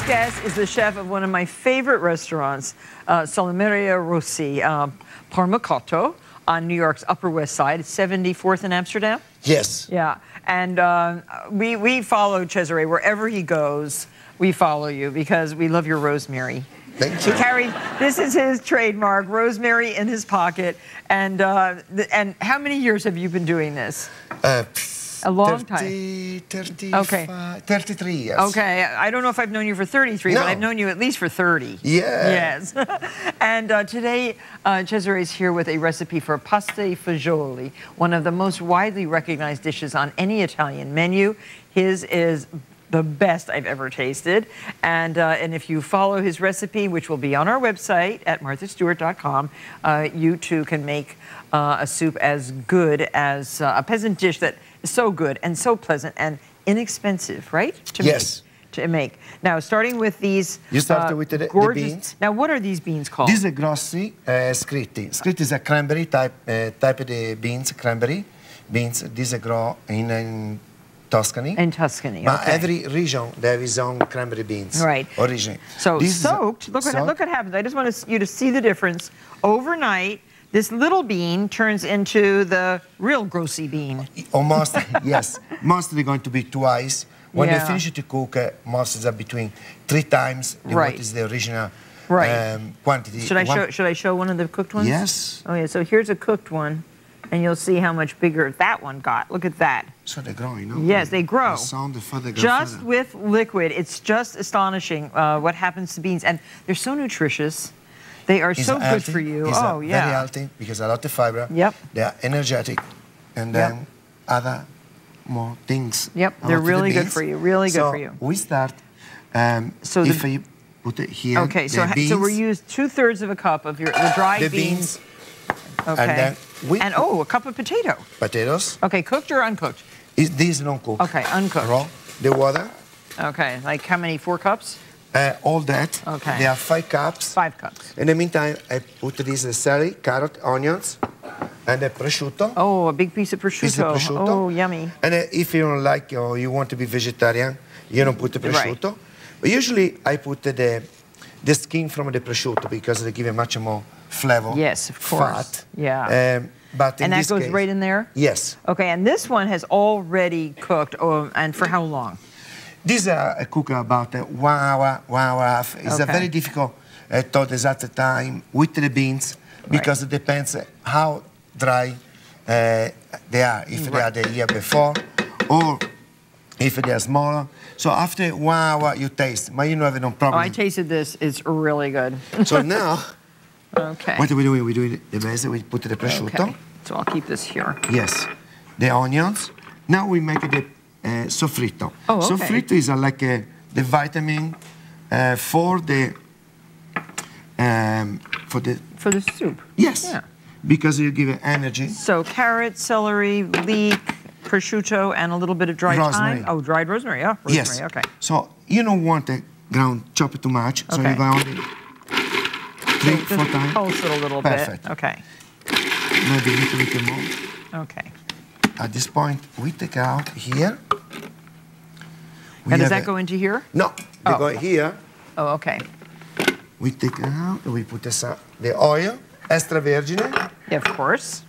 guest is the chef of one of my favorite restaurants, Cesare Rossi, Parmacotto, on New York's Upper West Side. It's 74th in Amsterdam? Yes. Yeah, and we follow Cesare wherever he goes. We follow you because we love your rosemary. Thank you. He carries, this is his trademark, rosemary in his pocket. And how many years have you been doing this? A long time. 33 years. Okay, I don't know if I've known you for 33, No. but I've known you at least for 30. Yeah. Yes. And today, Cesare is here with a recipe for pasta e fagioli, one of the most widely recognized dishes on any Italian menu. His is the best I've ever tasted. And if you follow his recipe, which will be on our website at marthastewart.com, you too can make a soup as good as a peasant dish that is so good and so pleasant and inexpensive, right? Yes. To make. Now, starting with these You start with the gorgeous beans. Now, what are these beans called? These are grossi scritti. Scritti is a cranberry type of the beans, cranberry beans. These are grow in Tuscany. In Tuscany, But okay. every region, they have its own cranberry beans. Right. Origin. So This is soaked, look what happens. I just want you to see the difference. Overnight, this little bean turns into the real grossi bean. Almost, yes. Mostly going to be twice. When Yeah. they finish to cook, most is between 3 times Right. what is the original quantity. Should I show one of the cooked ones? Yes. Oh yeah, so here's a cooked one, and you'll see how much bigger that one got. Look at that. So they grow, you know? Yes, they grow. The sound, the further grow Just further. with liquid. It's just astonishing what happens to beans. And they're so nutritious. They are It's so good healthy. for you. It's Oh, yeah. very healthy because a lot of fiber. Yep. They are energetic. And then other more things. Yep, a they're lot of the really good beans. for you, really good So for you. we start, So if the- you put it here, Okay, so the so we beans, use 2/3 of a cup of the dried the beans. beans, Okay. and then we And oh, a cup of potato. potatoes. Okay, cooked or uncooked? These don't cook. Okay, uncooked. Raw. The water, Okay, like how many? 4 cups? all that. Okay. There are 5 cups. 5 cups. In the meantime, I put this celery, carrot, onions, and the prosciutto. Oh, a big piece of Piece prosciutto. of prosciutto. Oh, yummy. And if you don't like or you want to be vegetarian, you don't put the prosciutto. But usually I put the skin from the prosciutto because they give it much more flavor. Yes, of course. Fat. Yeah. But in And that this goes case, right in there? Yes. Okay, and this one has already cooked. Oh, and for how long? These are cook about 1 hour, 1 hour and a half. It's a Okay. very difficult to the exact time with the beans because it depends how dry they are. If they are the year before or if they are smaller. So after 1 hour you taste, but you don't have no Oh, problem. I tasted this. It's really good. So now, Okay. what are we doing? We're doing the base, we put the prosciutto. Okay. So I'll keep this here. Yes, the onions. Now we make the soffritto. Oh, okay. Soffritto is like the vitamin for the For the soup. yes, Yeah. because you give it energy. So carrot, celery, leek, prosciutto, and a little bit of dried Rosemary. thyme. Oh, dried rosemary. Yeah, rosemary. Yes. Okay. So you don't want the ground chop too much. So Okay. you go only 3, 4 Just times. pulse it a little Perfect. bit. Okay. Maybe a little bit more. Okay. At this point, we take out here. And does that go into here? No, they Oh. go here. Oh, okay. We take it out and we put the oil, extravergine. Yeah, of course.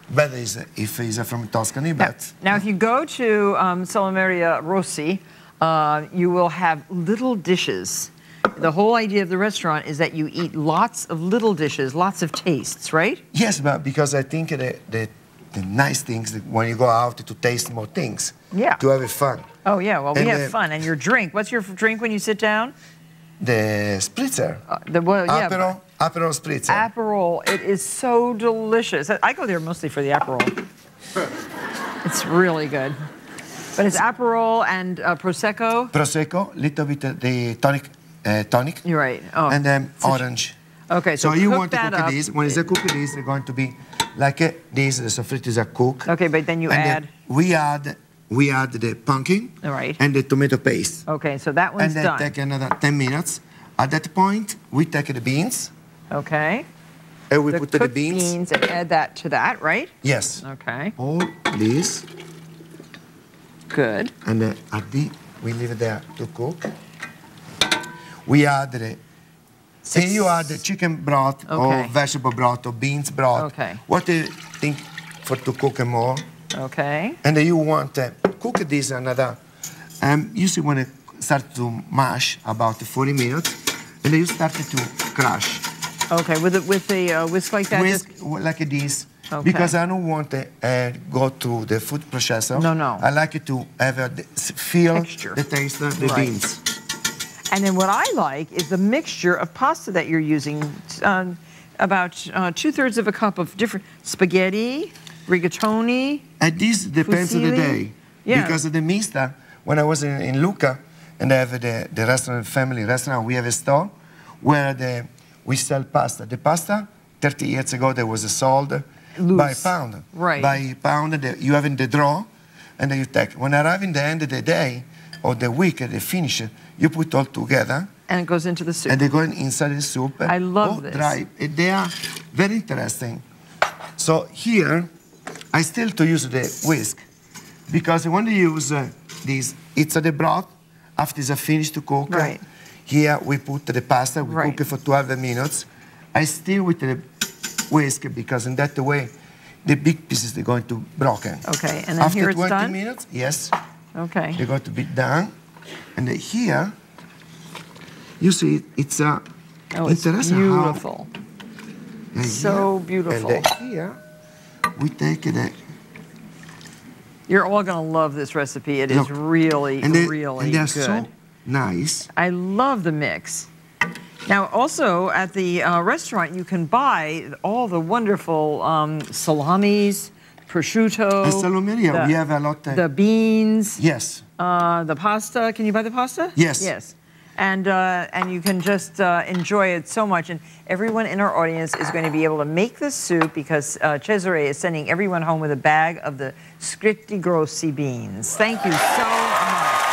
Better is if it's from Tuscany, but Now, if you go to Cesare Rossi, you will have little dishes. The whole idea of the restaurant is that you eat lots of little dishes, lots of tastes, right? yes, but because I think the nice things that when you go out to taste more things, Yeah. to have fun. Oh, yeah. Well, we And have fun. And your drink. What's your drink when you sit down? The spritzer, Aperol spritzer. Aperol. It is so delicious. I go there mostly for the Aperol. It's really good. But it's Aperol and Prosecco. Prosecco, little bit the tonic. You're right. Oh, And then orange. okay. So you cook want to that cook up. this. When it's a cook this, they're going to be like this. The soffritto is a cook. Okay, but then you And add. then we add the pumpkin. All right. And the tomato paste. Okay, so that one's And then done. take another 10 minutes. At that point, we take the beans. Okay. And we The put the cooked beans. and add that to that, right? Yes. Okay. All this. Good. And we leave it there to cook. we add the, and you add the chicken broth or vegetable broth or beans broth. Okay. What do you think for to cook more? Okay. And then you want to cook this another. Usually when it start to mash about 40 minutes, and then you start to crush. Okay, with a whisk like that? Whisk like this. Okay. Because I don't want to go to the food processor. No, no. I like it to have a feel texture. The taste of the beans. And then what I like is the mixture of pasta that you're using. About 2/3 of a cup of different spaghetti, rigatoni. And this depends on the day. Yeah. Because the mista, when I was in Lucca, and I have the restaurant, family restaurant, we have a store where we sell pasta. The pasta, 30 years ago, there was sold by pound. Right. By pound, you have in the drawer, and then you take. When I arrive in the end of the day, or the week, they finish it, you put all together. And it goes into the soup. And they go inside the soup. I love this. Dry. They are very interesting. So here, I still to use the whisk, because when you use this, it's the broth, after it's finished to cook. Right. Here we put the pasta, we cook it for 12 minutes. I still with the whisk, because in that way, the big pieces, they're going to broken. Okay, and then after here it's 20 done? minutes, yes. Okay. They're going to be done. And then here, you see, it's interesting. Beautiful. How, so beautiful. And then here, we take it. You're all going to love this recipe. It is really, really they're good. So nice. I love the mix. Now, also at the restaurant, you can buy all the wonderful salamis, prosciutto. And salumeria, we have a lot. The beans. Yes. The pasta. Can you buy the pasta? Yes. Yes. And you can just enjoy it so much. And everyone in our audience is going to be able to make this soup, because Cesare is sending everyone home with a bag of the scritti grossi beans. Thank you so much.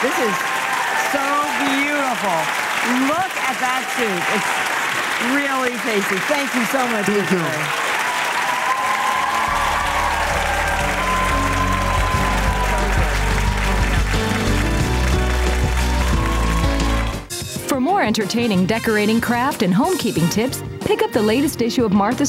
This is so beautiful. Look at that soup. It's really tasty. Thank you so much, Cesare. For more entertaining decorating, craft, and homekeeping tips, pick up the latest issue of Martha